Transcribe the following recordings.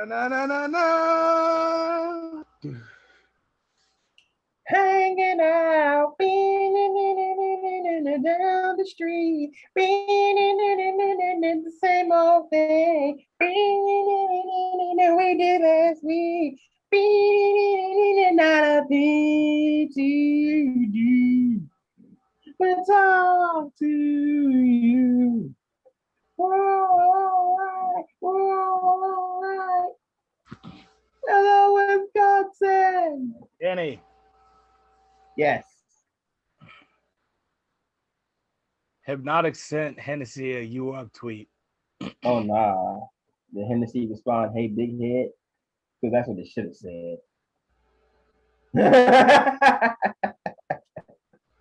Na, na, na, na. Hanging out down the street, the same old thing we did last week. Not a thing to do but talk to you. We're all right. We're all right. Hello, Wisconsin. Danny, Yes. Hypnotic sent Hennessy a you up tweet. Oh nah. The Hennessy respond, "Hey, big head," because that's what they should have said.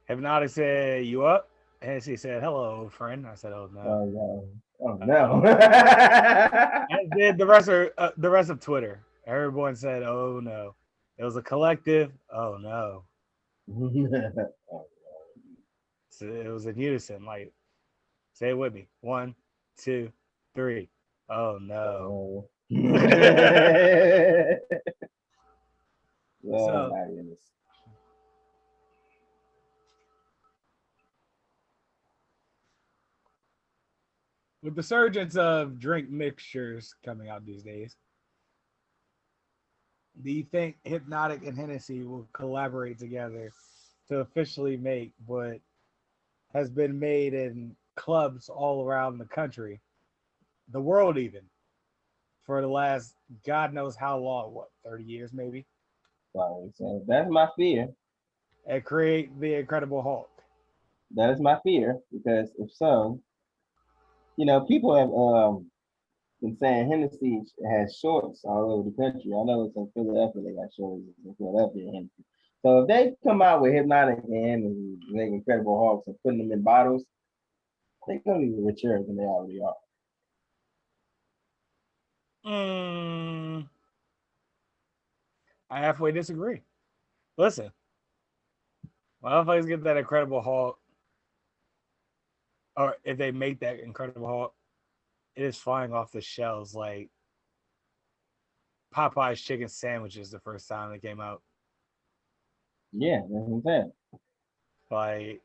Hypnotic said, you up? Hennessy said, hello, friend. I said, oh no. Oh no. Oh no. As did the rest of Twitter. Everyone said, oh no. It was a collective, oh no. So it was in unison. Like, say it with me. 1, 2, 3. Oh no. Oh. Oh So my goodness. with the surgence of drink mixtures coming out these days, do you think Hypnotic and Hennessy will collaborate together to officially make what has been made in clubs all around the country, the world even, for the last God knows how long, what, 30 years maybe, Sorry. So that's my fear. and create the Incredible Hulk? That is my fear because if so, people have been saying Hennessy has shorts all over the country. I know it's in Philadelphia they got shorts in Philadelphia Hennessy. So if they come out with Hypnotic and make Incredible Hulks and putting them in bottles, they're gonna be richer than they already are. Mm, I halfway disagree. Listen, when motherfuckers get that Incredible Hulk, or if they make that Incredible Hulk, it is flying off the shelves like Popeye's chicken sandwiches the first time they came out. Yeah, that's what I'm saying. Like,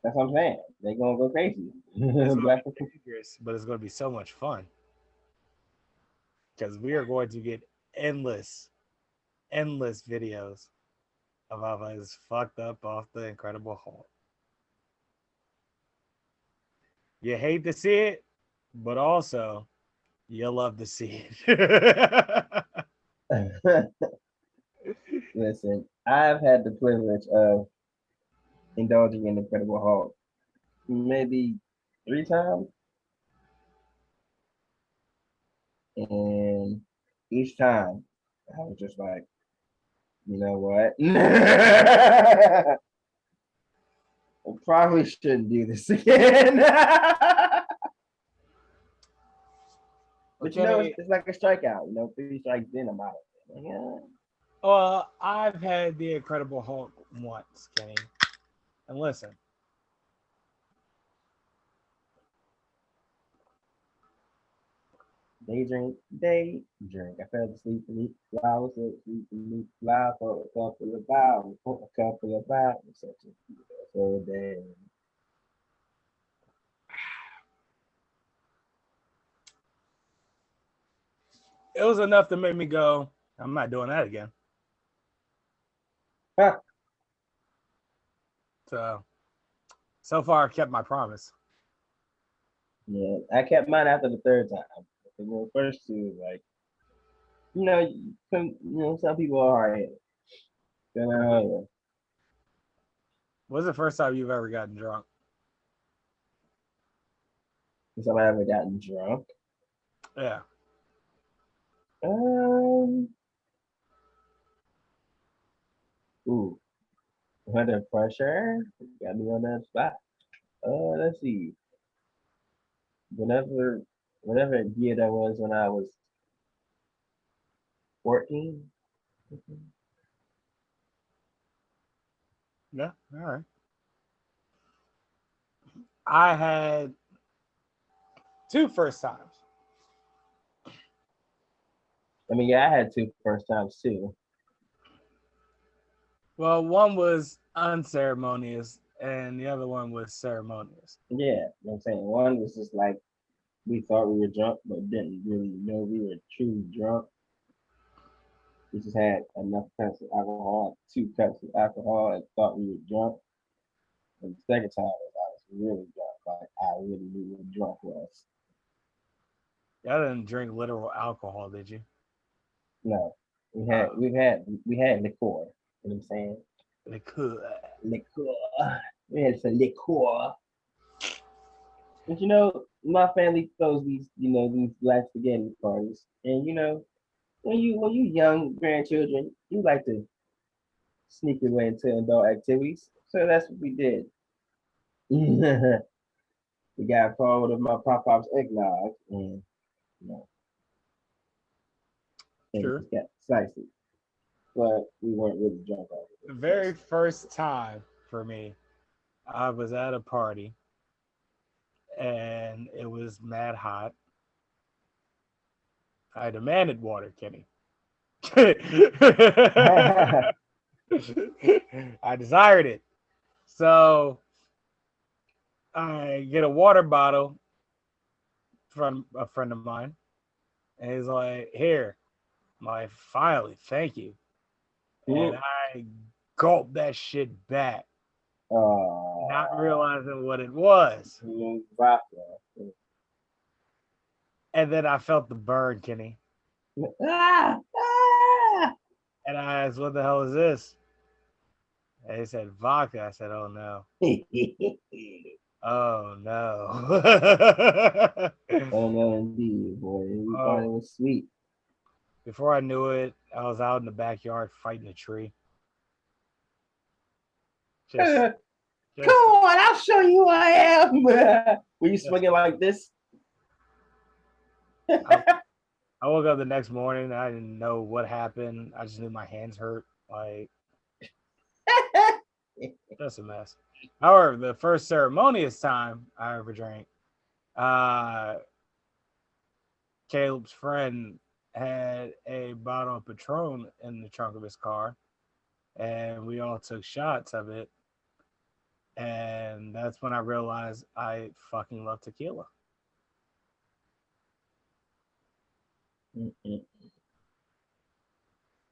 That's what I'm saying. They're gonna go crazy. it's going to Black be dangerous, but it's going to be so much fun because we are going to get endless videos of how is fucked up off the Incredible Hulk. You hate to see it, but also you love to see it. Listen, I've had the privilege of indulging in Incredible Hulk maybe 3 times, and each time I was just like, you know what? I probably shouldn't do this again. But Okay. it's like a strikeout. 3 strikes in, I'm out. Like, yeah. I've had the Incredible Hulk once, Kenny. And listen, Day drink. I fell asleep to eat flowers, sleep to eat flowers for a couple of hours, for a couple of hours, such a beautiful day. it was enough to make me go, I'm not doing that again. Huh. So far, I kept my promise. Yeah, I kept mine after the third time. The first two, like, some people are hard headed. What's the first time you've ever gotten drunk? Somebody ever gotten drunk? Yeah. Um, ooh, under pressure. Got me on that spot. Let's see. Whenever, whatever year that was when I was 14. Yeah. All right. I had two first times. I mean, yeah, I had two first times too. Well, one was unceremonious, and the other one was ceremonious. Yeah, you know what I'm saying? One was just like we thought we were drunk, but didn't really know we were truly drunk. We just had enough cups of alcohol, 2 cups of alcohol, and thought we were drunk. And the second time was I was really drunk, like I really knew what drunk was. Y'all didn't drink literal alcohol, did you? No, we Uh, had we had liquor. You know what I'm saying? they could. Liquor. We had some liquor. But you know, my family throws these, these black spaghetti parties, and when you young grandchildren, you like to sneak your way into adult activities. So that's what we did. We got forward of my pop-pop's eggnog, and you know, and Sure. just got spicy. But we weren't really drunk off The of very first time for me, I was at a party and it was mad hot. I demanded water, Kenny. it. I desired it. So I get a water bottle from a friend of mine, and he's like, "Here." I'm like, "Finally, thank you." And I gulped that shit back, not realizing what it was. Vodka. And then I felt the burn, Kenny. Ah, ah. And I asked, "What the hell is this?" And he said, "Vodka." I said, "Oh no. Oh no." Oh no, indeed, boy. We thought Oh, it was sweet. before I knew it, I was out in the backyard fighting a tree. Just, Come just, on, I'll show you who I am. Were you just. swinging like this? I, I woke up the next morning. I didn't know what happened. I just knew my hands hurt. Like, just a mess. However, the first ceremonious time I ever drank, uh, Caleb's friend had a bottle of Patron in the trunk of his car, and we all took shots of it. And that's when I realized I fucking love tequila.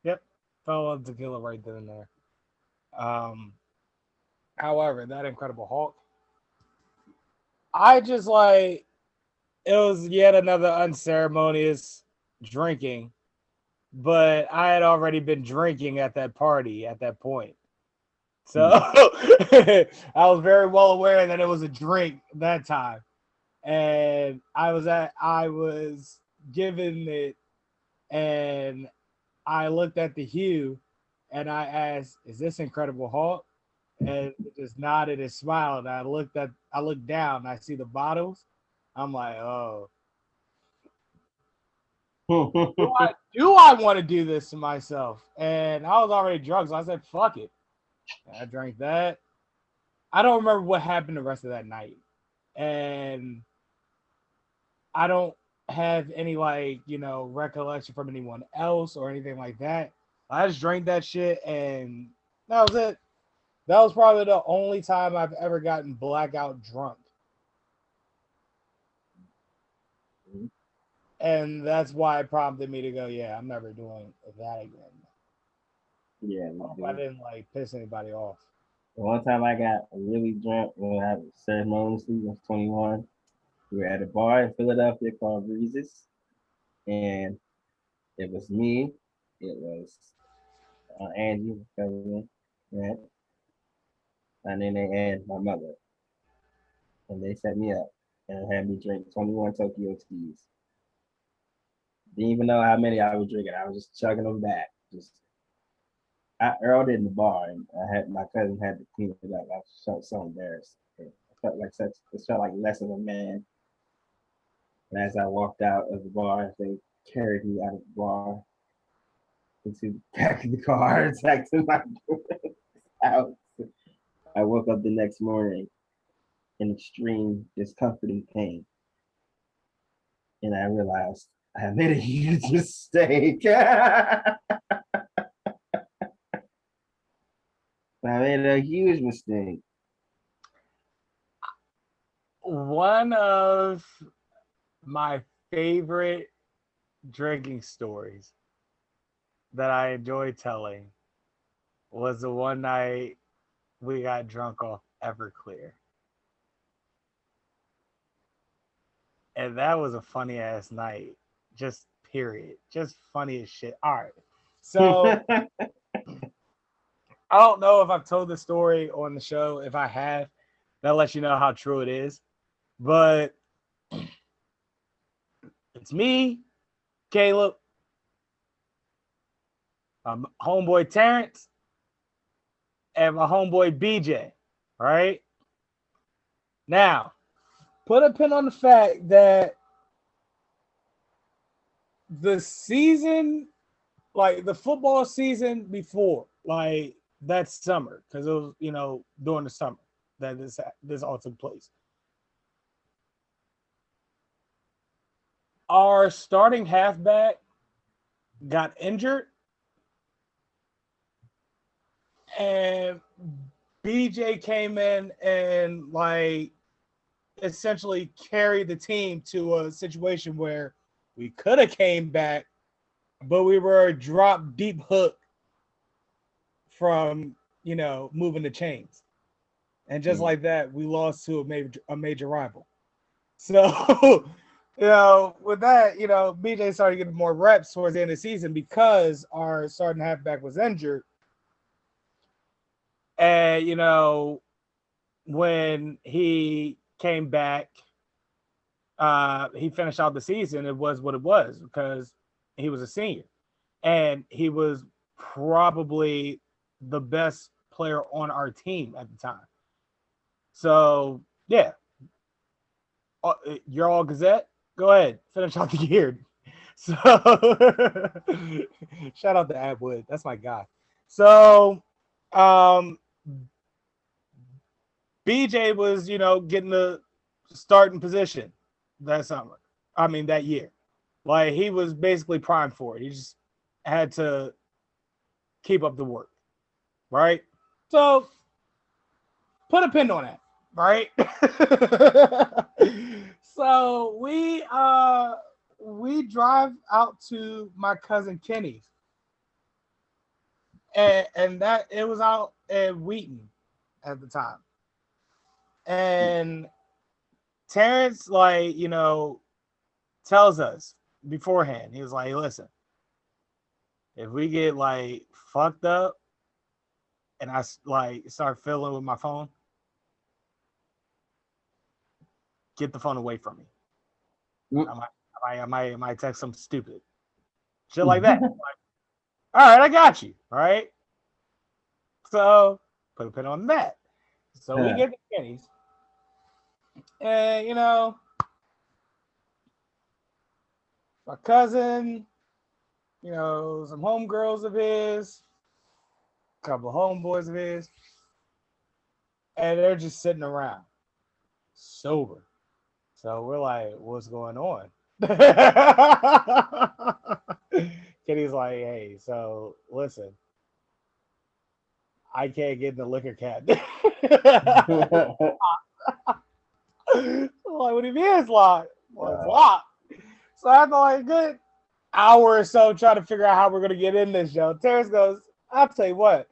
Yep, fell in love with tequila right then and there. Um, however, that Incredible Hulk, I just like it was yet another unceremonious drinking, but I had already been drinking at that party at that point. So I was very well aware that it was a drink that time. And I was given it, and I looked at the hue and I asked, "Is this Incredible Hulk?" And it just nodded and smiled. I looked down, and I see the bottles. I'm like, "Oh, do I want to do this to myself?" And I was already drunk, so I said, "Fuck it." And I drank that. I don't remember what happened the rest of that night, and I don't have any recollection from anyone else or anything like that. I just drank that shit, and that was it. That was probably the only time I've ever gotten blackout drunk. And that's why it prompted me to go, yeah, I'm never doing that again. Yeah, I we hope I did. didn't piss anybody off. The one time I got really drunk when I was ceremoniously was 21. We were at a bar in Philadelphia called Breezes, and it was me, it was Angie, my cousin, and then they had my mother, and they set me up and had me drink 21 Tokyo teas. Didn't even know how many I was drinking. I was just chugging them back. I earled it in the bar, and I had my cousin had to clean it up. I felt so embarrassed. It felt like less of a man. And as I walked out of the bar, they carried me out of the bar into the back of the car, back to my house. I woke up the next morning in extreme discomforting pain, and I realized I made a huge mistake. I made a huge mistake. One of my favorite drinking stories that I enjoy telling was the one night we got drunk off Everclear. And that was a funny ass night. Just period. Just funny as shit. All right. So I don't know if I've told this story on the show. If I have, that lets you know how true it is. But it's me, Caleb, homeboy Terrence, and my homeboy BJ. Right? Now, put a pin on the fact that the season, like the football season before, like that summer, because it was, during the summer that this all took place. Our starting halfback got injured, and BJ came in and like essentially carried the team to a situation where we could have came back, but we were a drop deep hook from moving the chains, and just like that, we lost to a major rival. So with that, BJ started getting more reps towards the end of the season because our starting halfback was injured. And, when he came back, he finished out the season. It was what it was because he was a senior. And he was probably the best player on our team at the time. So, yeah. You're all Gazette. Go ahead, finish out the year. So, shout out to Atwood. That's my guy. So, BJ was, getting the starting position that summer. I mean, that year. Like, he was basically primed for it. He just had to keep up the work, right? So, put a pin on that, right? So we drive out to my cousin Kenny's, and that it was out at Wheaton at the time. And Terrence, tells us beforehand, he was like, listen, if we get fucked up and I start fiddling with my phone, get the phone away from me. I might text something stupid. Shit like that. All right, I got you. All right. So put a pin on that. So we get the Kenny's. And my cousin, some homegirls of his, a couple of homeboys of his, and they're just sitting around sober. So we're like, what's going on? Kenny's like, hey, so listen, I can't get in the liquor cabinet. Like, what do you mean it's locked? Well, it's locked. So after a good hour or so trying to figure out how we're going to get in this show, Terrence goes, I'll tell you what,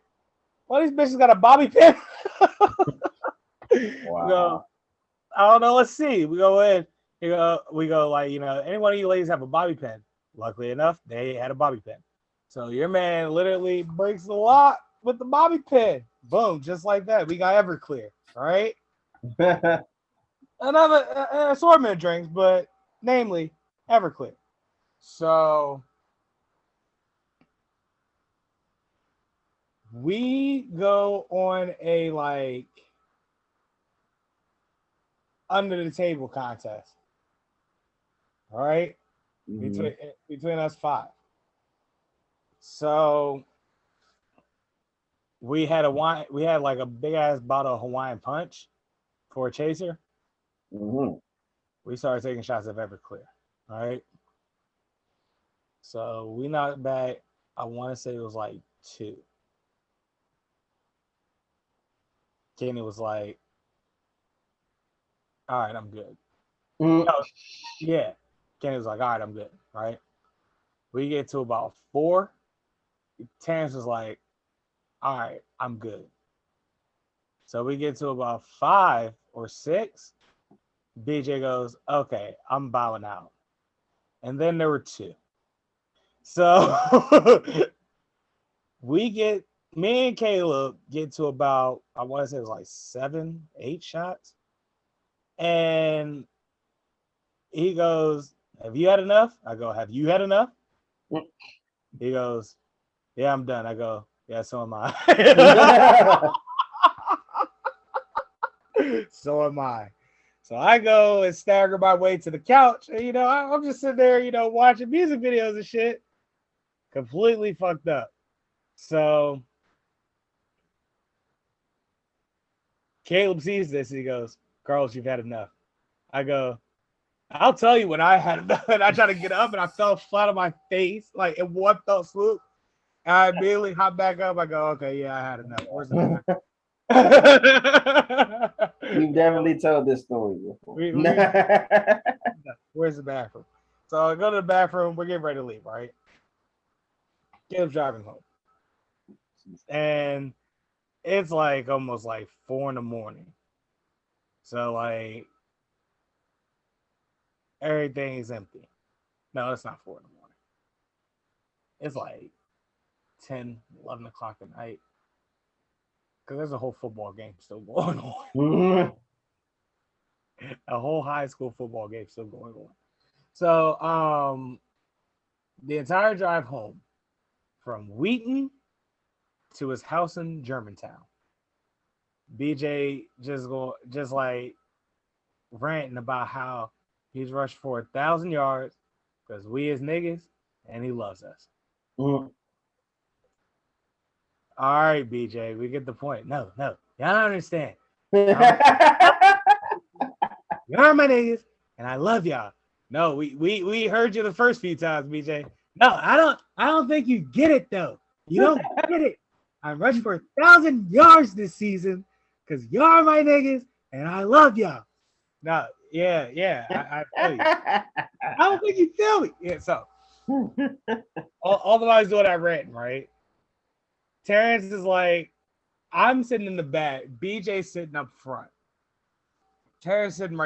well, these bitches got a bobby pin. Wow. I don't know. Let's see. We go in. We go any one of you ladies have a bobby pin? Luckily enough, they had a bobby pin. So your man literally breaks the lock with the bobby pin. Boom, just like that. We got Everclear, right? Another assortment of drinks, but namely Everclear. So we go on a under the table contest. All right? Mm-hmm. Between us five. So we had a big ass bottle of Hawaiian Punch for a chaser. Mm-hmm. We started taking shots of Everclear. All right. So we knocked back. I want to say it was like 2. Kenny was like, "All right, I'm good." Mm. No, yeah. Kenny was like, "All right, I'm good." Right. We get to about 4. Terrence was like, "All right, I'm good." So we get to about 5 or 6. BJ goes, "Okay, I'm bowing out." And then there were 2. So we get me and Caleb get to about, I want to say it was like 7, 8 shots. And he goes, "Have you had enough?" I go, "Have you had enough?" He goes, "Yeah, I'm done." I go, "Yeah, so am I." So am I. So I go and stagger my way to the couch. And, I'm just sitting there, watching music videos and shit. Completely fucked up. So Caleb sees this. He goes, "Carlos, you've had enough." I go, "I'll tell you when I had enough." And I try to get up and I fell flat on my face, like in one fell swoop. And I immediately hop back up. I go, "Okay, yeah, I had enough. Where's the bathroom?" You've definitely told this story before. Where's the bathroom? So I go to the bathroom. We're getting ready to leave, right? Caleb's driving home. And it's like almost like 4 in the morning. So like everything is empty. No, it's not 4 in the morning. It's like 10, 11 o'clock at night. Because there's a whole football game still going on. A whole high school football game still going on. So the entire drive home from Wheaton to his house in Germantown, BJ just like ranting about how he's rushed for 1,000 yards because we as niggas and he loves us. Mm. All right, BJ, we get the point. No, y'all don't understand. Y'all my niggas, and I love y'all. No, we heard you the first few times, BJ. No, I don't think you get it though. You don't get it. I'm rushing for 1,000 yards this season because y'all my niggas, and I love y'all. No, yeah, I feel you. I don't think you feel me. Yeah, so all the guys doing that ranting, right? Terrence is like, I'm sitting in the back, BJ sitting up front. Terrence sitting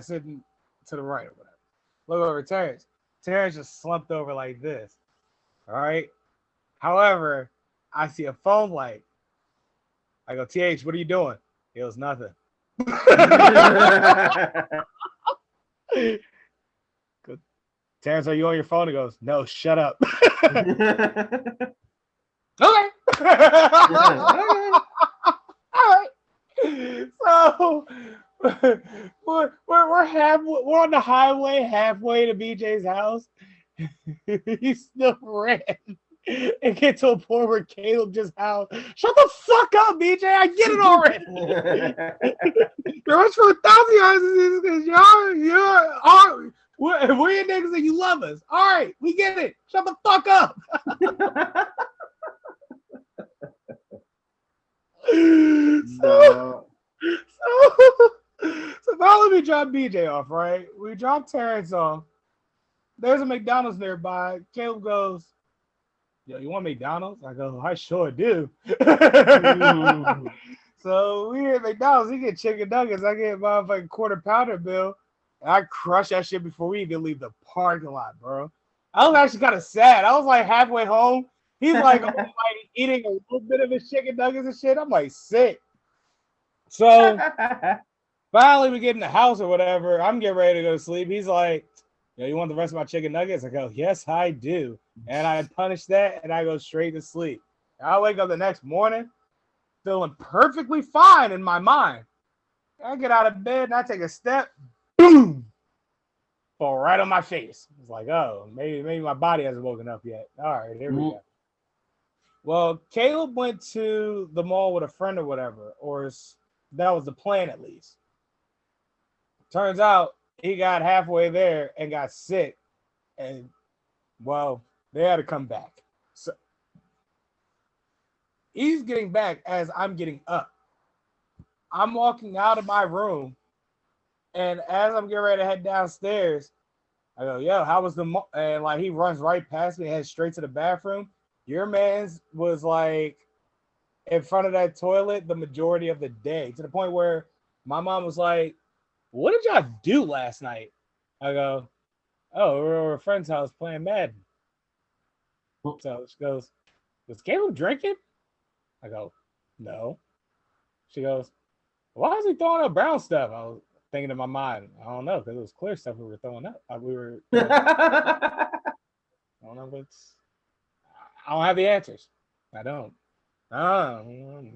sitting to the right or whatever. Look over Terrence. Terrence just slumped over like this. All right. However, I see a phone light. I go, TH, what are you doing? He goes, nothing. Terrence, are you on your phone? He goes, no, shut up. Okay. All right. So we're we're on the highway halfway to BJ's house. He still ran and get to a point where Caleb just howled, "Shut the fuck up, BJ! I get it already." The rush for 1,000 yards is because we're niggas and you love us. All right, we get it. Shut the fuck up. So now let me drop BJ off, right? We drop Terrence off. There's a McDonald's nearby. Caleb goes, "Yo, you want McDonald's?" I go, "I sure do." So we at McDonald's, he get chicken nuggets. I get my fucking quarter pounder bill. And I crush that shit before we even leave the parking lot, bro. I was actually kind of sad. I was like halfway home. He's like eating a little bit of his chicken nuggets and shit. I'm like sick. So finally we get in the house or whatever. I'm getting ready to go to sleep. He's like, "Yo, you want the rest of my chicken nuggets?" I go, "Yes, I do." And I punish that and I go straight to sleep. I wake up the next morning feeling perfectly fine in my mind. I get out of bed and I take a step, boom, fall right on my face. It's like, oh, maybe my body hasn't woken up yet. All right, here we go. Well, Caleb went to the mall with a friend or whatever, or that was the plan at least. Turns out he got halfway there and got sick. And, well, They had to come back. So he's getting back as I'm getting up. I'm walking out of my room, and as I'm getting ready to head downstairs, I go, "Yo, how was the?" And like he runs right past me, heads straight to the bathroom. Your man's was like in front of that toilet the majority of the day, to the point where my mom was like, "What did y'all do last night?" I go, "Oh, we were over a friend's house playing Madden." So she goes, "Was Caleb drinking?" I go, "No." She goes, "Why is he throwing up brown stuff?" I was thinking in my mind, I don't know, because it was clear stuff we were throwing up. We were, I don't know what's, I don't have the answers. I don't.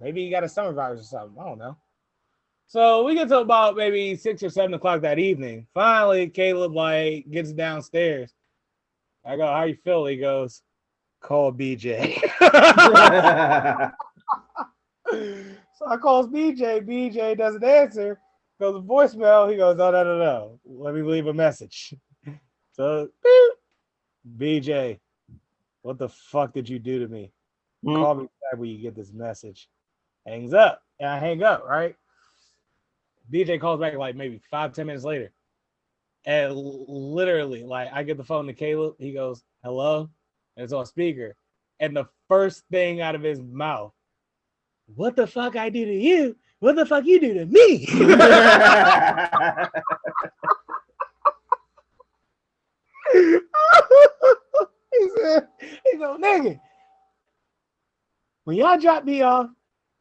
Maybe he got a stomach virus or something. I don't know. So we get to about maybe 6 or 7 o'clock that evening. Finally, Caleb like gets downstairs. I go, "How you feel?" He goes, "Call BJ." So I calls BJ. BJ doesn't answer. Goes to voicemail. He goes, "Oh, no. Let me leave a message." So, BJ, what the fuck did you do to me? Call me back when you get this message. Hangs up. And I hang up, right? BJ calls back like maybe 5-10 minutes later. And literally, like, I get the phone to Caleb. He goes, "Hello?" And it's on speaker. And the first thing out of his mouth, "What the fuck I do to you? What the fuck you do to me?" he goes, "Nigga, when y'all dropped me off,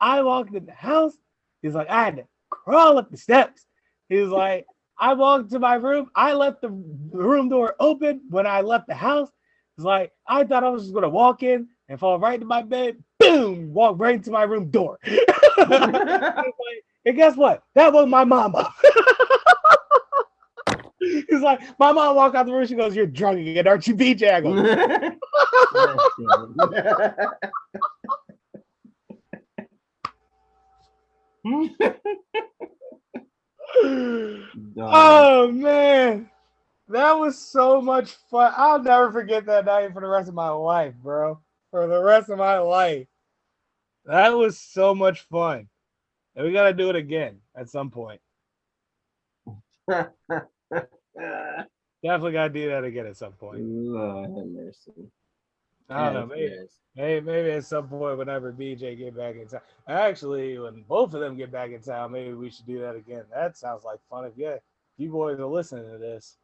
I walked in the house." He's like, "I had to crawl up the steps." He was like, "I walked to my room. I left the room door open when I left the house." He's like, "I thought I was just going to walk in and fall right into my bed. Boom, walk right into my room door." And guess what? That was my mama. He's like, "My mom walked out the room. She goes, 'You're drunk again, aren't you, BJ?' I go, oh man, that was so much fun. I'll never forget that night for the rest of my life, bro. For the rest of my life. That was so much fun. And we got to do it again at some point. Definitely got to do that again at some point. Lord have mercy. I don't know. Maybe at some point, whenever BJ get back in town. Actually, when both of them get back in town, maybe we should do that again. That sounds like fun. If you boys are listening to this,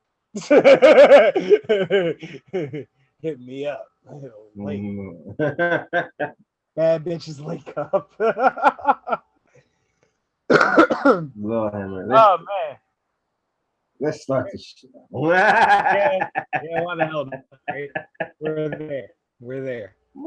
hit me up. Bad bitches link up. Lord have mercy. Oh man. Let's start this shit. Yeah, what the hell? Right? We're there.